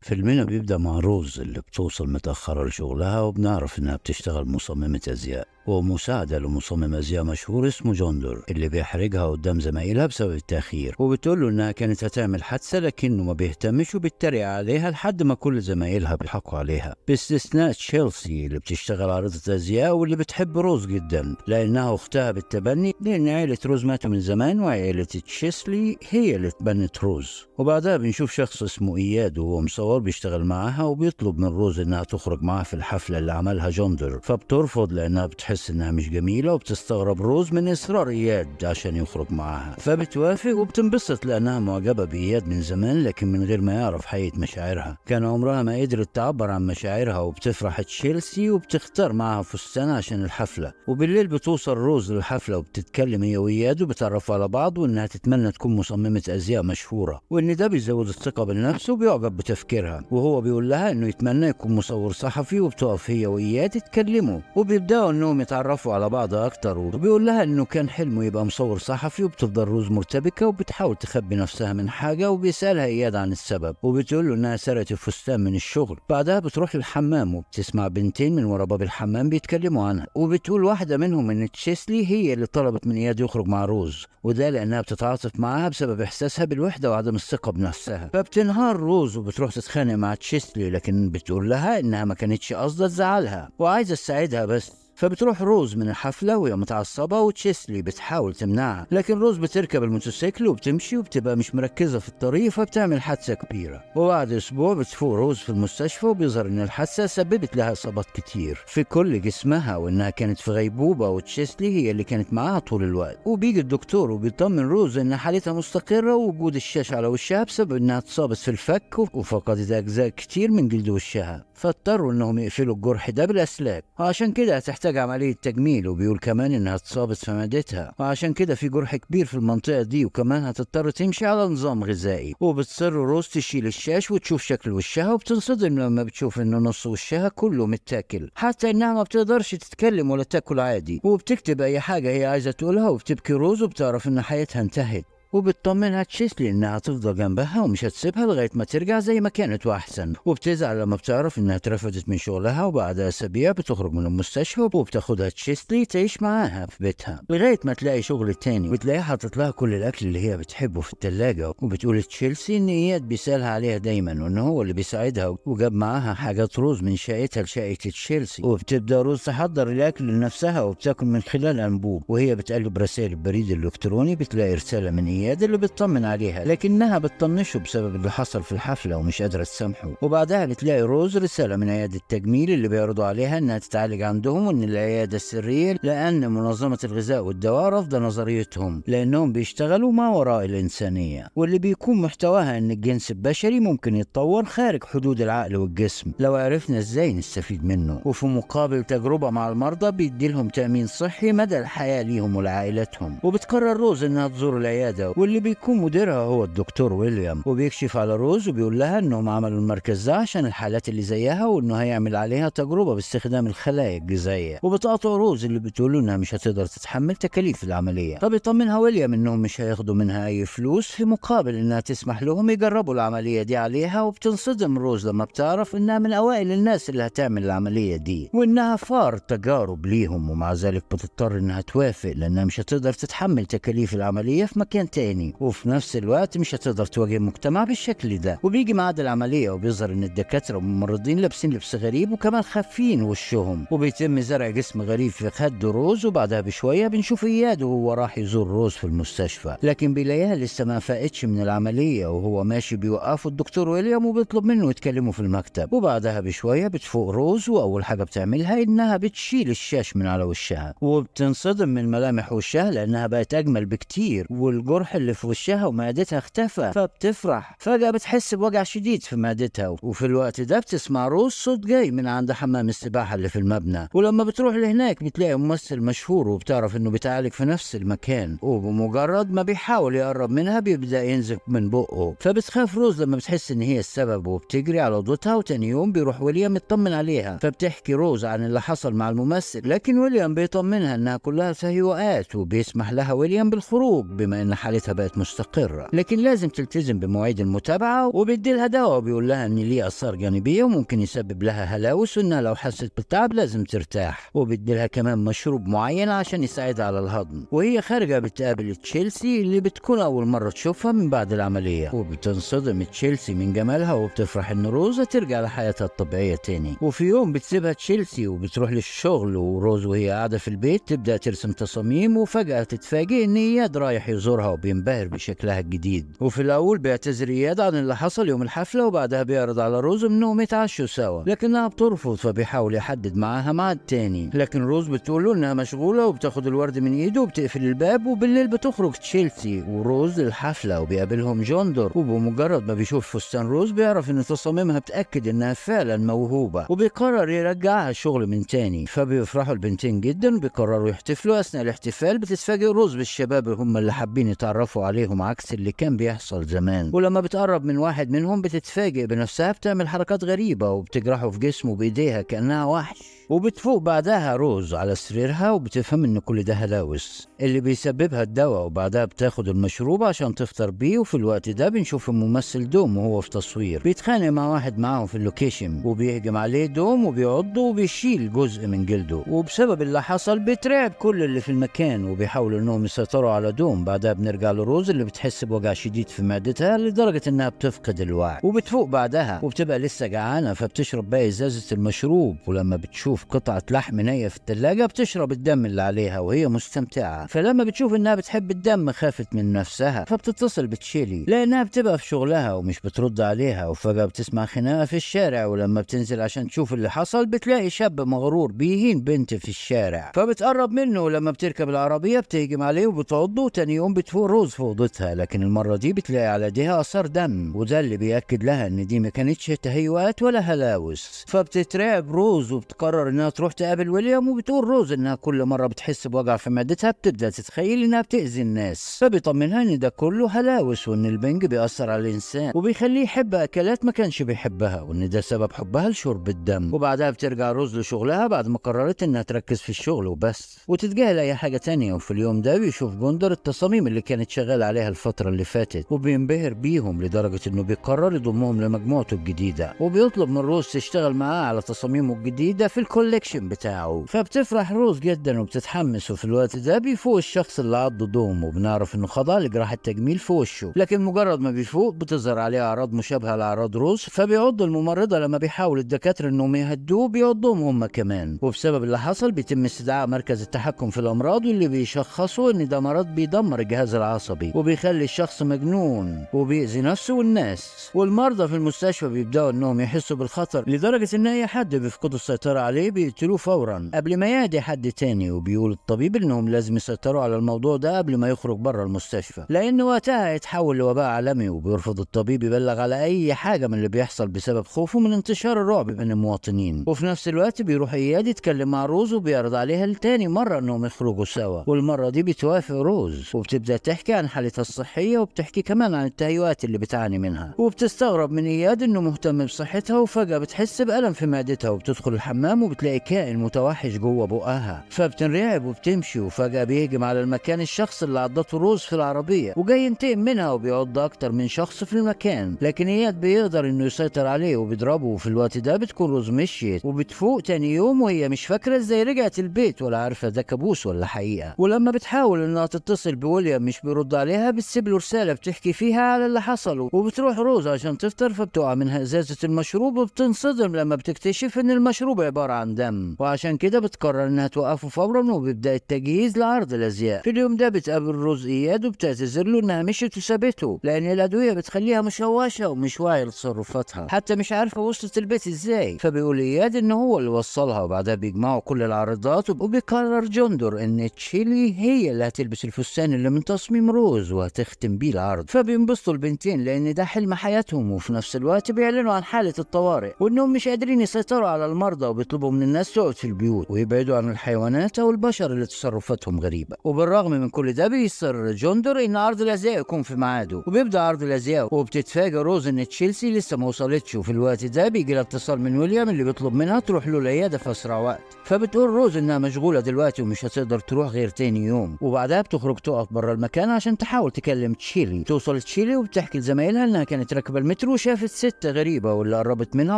فيلمنا بيبدأ مع روز اللي بتوصل متأخرة لشغلها، وبنعرف إنها بتشتغل مصممة أزياء ومساعدة لمصمم أزياء مشهور اسمه جوندر اللي بيحرجها قدام زمايلها بسبب التأخير، وبتقول له إنها كانت هتعمل حادثة لكنه ما بيهتمش وبيتريق عليها لحد ما كل زمايلها بيضحكوا عليها باستثناء تشيلسي اللي بتشتغل عارضة أزياء واللي بتحب روز جدا لأنها أختها بالتبني، لأن عيلة روز ماتوا من زمان وعيلة تشيسلي هي اللي تبنت روز. وبعدها بنشوف شخص اسمه إياد وهو مصور بيشتغل معاها وبيطلب من روز إنها تخرج معاه في الحفلة اللي عملها جوندر، فبترفض لأنها بتحس إنها مش جميلة، وبتستغرب روز من إصرار إياد عشان يخرج معاها، فبتوافق وبتنبسط لأنها معجبة بإياد من زمان لكن من غير ما يعرف حقيقة مشاعرها. كان عمرها ما قدرت تعبر عن مشاعرها، وبتفرح تشيلسي وبتختار معاها فستان عشان الحفلة. وبالليل بتوصل روز للحفلة وبتتكلم هي وإياد وبتعرفوا على بعض، وإنها تتمنى تكون مصممة أزياء مشهورة، وإن ده بيزود الثقة بالنفس وبيعجب بتفكيرها. وهو بيقول لها إنه يتمنى يكون مصور صحفي، وبتقف هي وإياد يتكلموا وبيبدأوا إنهم يتعرفوا على بعض أكتر، وبيقول لها إنه كان حلمه يبقى مصور صحفي. وبتفضل روز مرتبكة وبتحاول تخبي نفسها من حاجة، وبيسألها إياد عن السبب وبتقول له إنها سرقت الفستان من الشغل. بعدها بتروح للحمام وبتسمع بنتين من ورا باب الحمام بيتكلموا عنها، وبتقول واحدة منهم إن تشيسلي هي اللي طلبت من إياد يخرج مع روز، وده لأنها بتتعاطف معاها بسبب إحساسها بالوحدة وعدم الثقة بنفسها. فبتنهار روز وبتروح تتخانق مع تشيسلي، لكن بتقول لها إنها ما كانتش قصدها تزعلها وعايزة تساعدها بس. فبتروح روز من الحفلة وهي متعصبة، وتشيسلي بتحاول تمنعها، لكن روز بتركب الموتوسيكل وبتمشي وبتبقى مش مركزة في الطريق، فبتعمل حادثة كبيرة. وبعد أسبوع بتفوق روز في المستشفى وبيظهر إن الحادثة سببت لها إصابات كتير في كل جسمها، وإنها كانت في غيبوبة، وتشيسلي هي اللي كانت معاها طول الوقت. وبيجي الدكتور وبيطمن روز إن حالتها مستقرة، ووجود الشاش على وشها بسبب إنها اتصابت في الفك وفقدت أجزاء كتير من جلد وشها، فاضطروا إنهم يقفلوا الجرح ده بالأسلاك، وعشان كده هتحتاج عملية تجميل. وبيقول كمان إنها اتصابت في معدتها، وعشان كده في جرح كبير في المنطقة دي، وكمان هتضطر تمشي على نظام غذائي. وبتصر روز تشيل الشاش وتشوف شكل وشها، وبتنصدم لما بتشوف إن نص وشها كله متاكل، حتى إنها ما بتقدرش تتكلم ولا تاكل عادي. وبتكتب أي حاجة هي عايزة تقولها، وبتبكي روز وبتعرف إن حياتها انتهت، وبتطمنها تشيسلي انها هتفضل جنبها ومش هتسيبها لغايه ما ترجع زي ما كانت واحسن. وبتزعل لما بتعرف انها اترفدت من شغلها، وبعد اسابيع بتخرج من المستشفى وبتاخدها تشيسلي تعيش معاها في بيتها لغايه ما تلاقي شغل تاني، وتلاقيها حاطط لها كل الاكل اللي هي بتحبه في الثلاجه. وبتقول تشيلسي ان اياد بيسالها عليها دايما، وان هو اللي بيساعدها، وجاب معاها حاجات روز من شقتها لشقه تشيلسي. وبتبدا روز تحضر الاكل لنفسها وبتاكل من خلال انبوب، وهي بتقلب رسائل البريد الالكتروني بتلاقي رساله من إياد اللي بتطمن عليها، لكنها بتطنشه بسبب اللي حصل في الحفلة ومش قادرة تسامحه. وبعدها بتلاقي روز رسالة من عيادة التجميل اللي بيعرضوا عليها انها تتعالج عندهم، وان العيادة السرية لان منظمة الغذاء والدواء رافضة نظريتهم لانهم بيشتغلوا ما وراء الانسانية، واللي بيكون محتواها ان الجنس البشري ممكن يتطور خارج حدود العقل والجسم لو عرفنا ازاي نستفيد منه. وفي مقابل تجربة مع المرضى بيديلهم تأمين صحي مدى الحياة ليهم ولعائلتهم. وبتقرر روز انها تزور العيادة، واللي بيكون مديرها هو الدكتور ويليام، وبيكشف على روز وبيقول لها انهم عملوا المركز ده عشان الحالات اللي زيها، وانه هيعمل عليها تجربة باستخدام الخلايا الجذعية. وبتقاطع روز اللي بتقول انها مش هتقدر تتحمل تكاليف العملية، فبيطمنها ويليام انهم مش هياخدوا منها اي فلوس في مقابل انها تسمح لهم يجربوا العملية دي عليها. وبتنصدم روز لما بتعرف انها من اوائل الناس اللي هتعمل العملية دي، وانها فار تجارب ليهم، ومع ذلك بتضطر انها توافق لانها مش هتقدر تتحمل تكاليف العملية في مكان تاني، وفي نفس الوقت مش هتقدر تواجه المجتمع بالشكل ده. وبيجي ميعاد العملية وبيظهر ان الدكاترة والممرضين لابسين لبس غريب وكمان خافين وشهم، وبيتم زرع جسم غريب في خد روز. وبعدها بشوية بنشوف اياد وهو راح يزور روز في المستشفى، لكن بيلاقيها لسه ما فاقتش من العملية، وهو ماشي بيوقفوا الدكتور ويليام وبيطلب منه يتكلموا في المكتب. وبعدها بشوية بتفوق روز، واول حاجة بتعملها انها بتشيل الشاش من على وشها، وبتنصدم من ملامح وشها لانها بقت اجمل بكتير، والجرح اللي في وشها ومعدتها اختفى. فبتفرح، فجأة بتحس بوجع شديد في معدتها، وفي الوقت ده بتسمع روز صوت جاي من عند حمام السباحة اللي في المبنى. ولما بتروح لهناك بتلاقي ممثل مشهور، وبتعرف انه بيتعالج في نفس المكان، وبمجرد ما بيحاول يقرب منها بيبدأ ينزف من بقه. فبتخاف روز لما بتحس ان هي السبب، وبتجري على اوضتها. وتاني يوم بيروح ويليام يطمن عليها، فبتحكي روز عن اللي حصل مع الممثل، لكن ويليام بيطمنها انها كلها تهيؤات، وبيسمح لها ويليام بالخروج بما ان حالتها حالتها بقت مستقرة، لكن لازم تلتزم بمواعيد المتابعة، وبيديلها دواء وبيقول لها ان ليه آثار جانبية وممكن يسبب لها هلاوس، وانها لو حست بالتعب لازم ترتاح، وبيديلها كمان مشروب معين عشان يساعدها على الهضم. وهي خارجة بتقابل تشيلسي اللي بتكون أول مرة تشوفها من بعد العملية، وبتنصدم تشيلسي من جمالها وبتفرح ان روز ترجع لحياتها الطبيعية تاني. وفي يوم بتسيبها تشيلسي وبتروح للشغل، وروز وهي قاعدة في البيت تبدأ ترسم تصاميم، وفجأة تتفاجئ ان اياد رايح يزورها وبينبهر بشكلها الجديد. وفي الاول بيعتذر اياد عن اللي حصل يوم الحفلة، وبعدها بيعرض على روز انهم يتعشوا سوا، لكنها بترفض، فبيحاول يحدد معاها ميعاد تاني، لكن روز بتقول له انها مشغولة وبتاخد الورد من ايده وبتقفل الباب. وبالليل بتخرج تشيلسي وروز للحفلة وبيقابلهم جوندور، وبمجرد ما بيشوف فستان روز بيعرف ان تصاميمها بتأكد انها فعلا موهوبة، وبيقرر يرجعها الشغل من تاني. فبيفرحوا البنتين جدا وبيقرروا يحتفلوا. اثناء الاحتفال بتتفاجئ روز بالشباب هم اللي حابين يتعرفوا عليهم عكس اللي كان بيحصل زمان، ولما بتقرب من واحد منهم بتتفاجئ بنفسها بتعمل حركات غريبة وبتجرحه في جسمه بايديها كأنها وحش. وبتفوق بعدها روز على سريرها وبتفهم ان كل ده هلاوس اللي بيسببها الدواء، وبعدها بتاخد المشروب عشان تفطر بيه. وفي الوقت ده بنشوف الممثل دوم وهو في تصوير بيتخانق مع واحد معاهم في اللوكيشن، وبيهجم عليه دوم وبيعضه وبيشيل جزء من جلده، وبسبب اللي حصل بيترعب كل اللي في المكان وبيحاولوا انهم يسيطروا على دوم. بعدها بنرجع لروز اللي بتحس بوجع شديد في معدتها لدرجة انها بتفقد الوعي، وبتفوق بعدها وبتبقى لسه جعانة فبتشرب باقي ازازة المشروب، ولما بتشوف قطعة لحم نية في التلاجة بتشرب الدم اللي عليها وهي مستمتعة. فلما بتشوف انها بتحب الدم خافت من نفسها، فبتتصل بتشيلي لانها بتبقى في شغلها ومش بترد عليها. وفجأة بتسمع خناقة في الشارع، ولما بتنزل عشان تشوف اللي حصل بتلاقي شاب مغرور بيهين بنت في الشارع، فبتقرب منه، ولما بتركب العربية بتهجم عليه وبتعضه. وتاني يوم بتفوق روز في اوضتها، لكن المرة دي بتلاقي على ايديها اثار دم، وده اللي بيأكد لها ان دي ما كانتش تهيؤات ولا هلاوس. فبتترعب روز وبتقرر انها تروح تقابل ويليام، وبتقول روز انها كل مرة بتحس بوجع في معدتها بتبدأ تتخيل انها بتأذي الناس، فبيطمنها ان ده كله هلاوس وان البنج بيأثر على الانسان وبيخليه يحب اكلات ما كانش بيحبها، وان ده سبب حبها لشرب الدم. وبعدها بترجع روز لشغلها بعد ما قررت انها تركز في الشغل وبس وتتجاهل اي حاجة تانية. وفي اليوم ده بيشوف جوندر التصاميم اللي كانت شغال عليها الفترة اللي فاتت وبينبهر بيهم لدرجة انه بيقرر يضمهم لمجموعته الجديدة، وبيطلب من روز تشتغل معاه على تصاميمه الجديدة في الكوليكشن بتاعه. فبتفرح روز جدا وبتتحمس. وفي الوقت ده بيفوق الشخص اللي عضه دوم، وبنعرف انه خضع لجراحة تجميل في وشه، لكن مجرد ما بيفوق بتظهر عليه اعراض مشابهة لاعراض روز، فبيعض الممرضة. لما بيحاول الدكاترة انهم يهدوه بيعضهم هم كمان، وبسبب اللي حصل بيتم استدعاء مركز التحكم في الامراض، واللي بيشخصوا ان ده مرض بيدمر الجهاز العصبي وبيخلي الشخص مجنون وبيأذي نفسه والناس. والمرضى في المستشفى بيبداوا انهم يحسوا بالخطر لدرجة ان اي حد بيفقدوا السيطرة عليه بيقتلوه فورا قبل ما يعدي حد تاني. وبيقول الطبيب انهم لازم يسيطروا على الموضوع ده قبل ما يخرج بره المستشفى، لان وقتها هيتحول لوباء عالمي. وبيرفض الطبيب يبلغ على اي حاجة من اللي بيحصل بسبب خوفه من انتشار الرعب بين المواطنين. وفي نفس الوقت بيروح اياد يتكلم مع روز وبيعرض عليها لتاني مرة انهم يخرجوا سوا، والمرة دي بتوافق روز وبتبدأ تحكي عن حالتها الصحية، وبتحكي كمان عن التهيؤات اللي بتعاني منها. وبتستغرب من اياد انه مهتم بصحتها، وفجأة بتحس بألم في معدتها وبتدخل الحمام وبتلاقي كائن متوحش جوه بقها، فبتنرعب وبتمشي. وفجأة بيهجم على المكان الشخص اللي عضته روز في العربية وجاي ينتقم منها، وبيعض اكتر من شخص في المكان، لكن اياد بيقدر انه يسيطر عليه وبيضربه. وفي الوقت ده بتكون روز مشيت، وبتفوق تاني يوم وهي مش فاكرة ازاي رجعت البيت ولا عارفة ده كابوس ولا حقيقة. ولما بتحاول انها تتصل بويليام مش بيرد عليها، بتسيب له رسالة بتحكي فيها على اللي حصل. وبتروح روز عشان تفطر، فبتقع منها ازازة المشروب وبتنصدم لما بتكتشف ان المشروب عبارة عن دم، وعشان كده بتقرر انها توقفه فورا وبيبدأ التجهيز لعرض الازياء. في اليوم ده بتقابل روز اياد وبتعتذر له انها مشيت وسابته لان الادوية بتخليها مشوشة ومش واعية لتصرفاتها، حتى مش عارفة وصلت البيت ازاي. فبيقول اياد ان هو اللي وصلها، وبعدها بيجمعوا كل العارضات وبيقرر جوندور ان تشيلي هي اللي هتلبس الفستان اللي من تصميم روز وهتختم بيه العرض. فبينبسطوا البنتين لان ده حلم حياتهم، وفي نفس الوقت بيعلنوا عن حالة الطوارئ وانهم مش قادرين يسيطروا على المرضى، وبيطلبوا وبيطلبوا من الناس تقعد في البيوت ويبعدوا عن الحيوانات أو البشر اللي تصرفاتهم غريبة. وبالرغم من كل ده بيصر جوندر إن عرض الأزياء يكون في ميعاده، وبيبدأ عرض الأزياء وبتتفاجئ روز إن تشيلسي لسه ما وصلتش. وفي الوقت ده بيجي لها اتصال من ويليام اللي بيطلب منها تروح له العيادة في أسرع وقت. فبتقول روز إنها مشغولة دلوقتي ومش هتقدر تروح غير تاني يوم. وبعدها بتخرج تقف بره المكان عشان تحاول تكلم تشيلي. توصل تشيلي وبتحكي لزمايلها إنها كانت راكبة المترو وشافت ست غريبة واللي قربت منها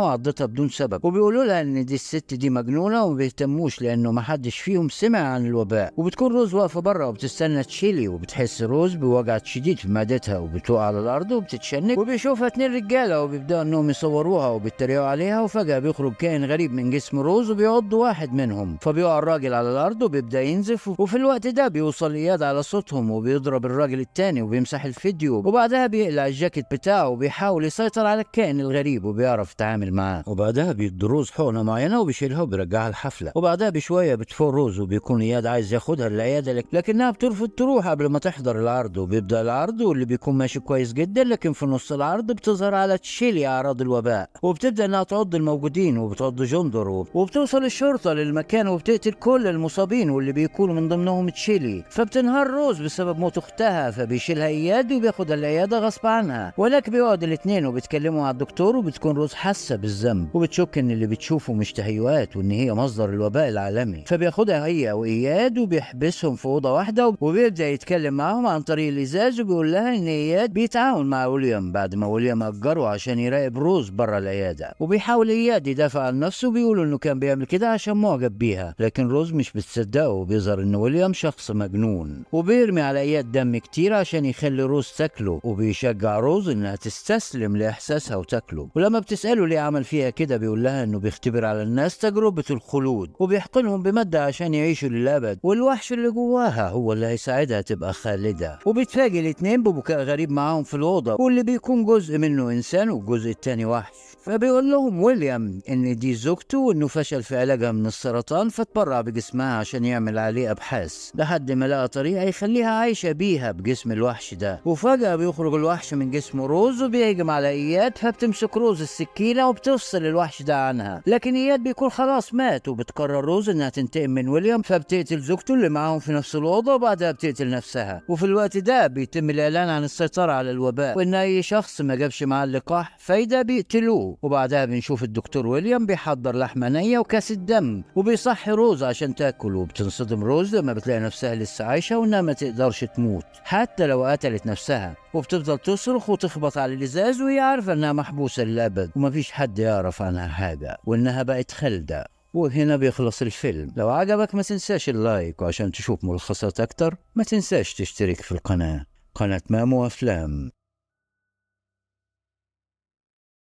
وعضتها بدون سبب، وبيقولوا لها إن دي الست دي مجنونة وما بيهتموش لأنه ما حدش فيهم سمع عن الوباء. وبتكون روز واقفة بره وبتستنى تشيلي، وبتحس روز بوجع شديد في معدتها وبتقع على الأرض وبتتشنج. وبيشوفها 2 رجالة وبيبدأوا إنهم يصوروها وبيتريقوا عليها. وفجأة بيخرج كائن غريب من جسم روز وبيعض واحد منهم، فبيقع الراجل على الأرض وبيبدأ ينزف. وفي الوقت ده بيوصل إياد على صوتهم وبيضرب الراجل التاني وبيمسح الفيديو. وبعدها بيقلع الجاكيت بتاعه وبيحاول يسيطر على الكائن الغريب وبيعرف يتعامل معاه. وبعدها بيدي روز حقنة معينة وبيشيلها وبيرجعها الحفلة. وبعدها بشوية بتفوق روز وبيكون إياد عايز ياخدها للعيادة لكنها بترفض تروح قبل ما تحضر العرض. وبيبدأ العرض واللي بيكون ماشي كويس جدا، لكن في نص العرض بتظهر على تشيلي أعراض الوباء وبتبدأ إنها تعض الموجودين وبتعض جندر. وبتوصل الشرطة للمكان وبتقتل كل المصابين واللي بيكونوا من ضمنهم تشيلي. فبتنهار روز بسبب موت أختها، فبيشيلها إياد وبياخدها العيادة غصب عنها. ولكن بيقعد الاثنين وبيتكلموا مع الدكتور، وبتكون روز حاسة بالذنب وبتشك إن اللي بتشوفه مش تهيؤات وإن هي مصدر الوباء العالمي. فبياخدها هي وإياد وبيحبسهم في أوضة واحدة وبيبدأ يتكلم معهم عن طريق الإزاز. وبيقول لها إن إياد بيتعاون مع ويليام بعد ما ويليام أجره عشان يراقب روز بره العيادة. وبيحاول إياد يدافع عن نفسه وبيقولوا إنه كان بيعمل كده عشان معجب بيها، لكن روز مش بتصدقه وبيظهر إن ويليام شخص مجنون. وبيرمي على إياد دم كتير عشان يخلي روز تاكله، وبيشجع روز إنها تستسلم لإحساسها وتاكله. ولما بتسأله ليه عمل فيها كده بيقول لها إنه بيختبر على الناس تجربة الخلود وبيحقنهم بمادة عشان يعيشوا للأبد، والوحش اللي جواها هو اللي هيساعدها تبقى خالدة. وبيتفاجئ الاتنين ببكاء غريب معاهم في الأوضة، واللي بيكون جزء منه إنسان والجزء التاني وحش. فبيقول لهم ويليام إن دي زوجته وإنه فشل في علاجها من السرطان، فتبرع بجسمها عشان يعمل عليه أبحاث لحد ما لقى طريقة يخليها عايشة بيها بجسم الوحش ده. وفجأة بيخرج الوحش من جسم روز وبيهجم على إياد، فبتمسك روز السكينة وبتفصل الوحش ده عنها، لكن إياد بيكون خلاص مات. وبتقرر روز إنها تنتقم من ويليام، فبتقتل زوجته اللي معاهم في نفس الأوضة وبعدها بتقتل نفسها. وفي الوقت ده بيتم الإعلان عن السيطرة على الوباء، وإن أي شخص ما جابش معاه اللقاح فايدة بيقتلوه. وبعدها بنشوف الدكتور ويليام بيحضر لحمة نية وكاس الدم وبيصحي روز عشان تاكل. وبتنصدم روز لما بتلاقي نفسها لسه عايشة وإنها ما تقدرش تموت حتى لو قتلت نفسها، وبتفضل تصرخ وتخبط على الإزاز وهي عارفة إنها محبوسة للأبد ومفيش حد يعرف عنها حاجة وإنها بقت خالدة. وهنا بيخلص الفيلم. لو عجبك ما تنساش اللايك، وعشان تشوف ملخصات أكتر ما تنساش تشترك في القناة، قناة مامو أفلام.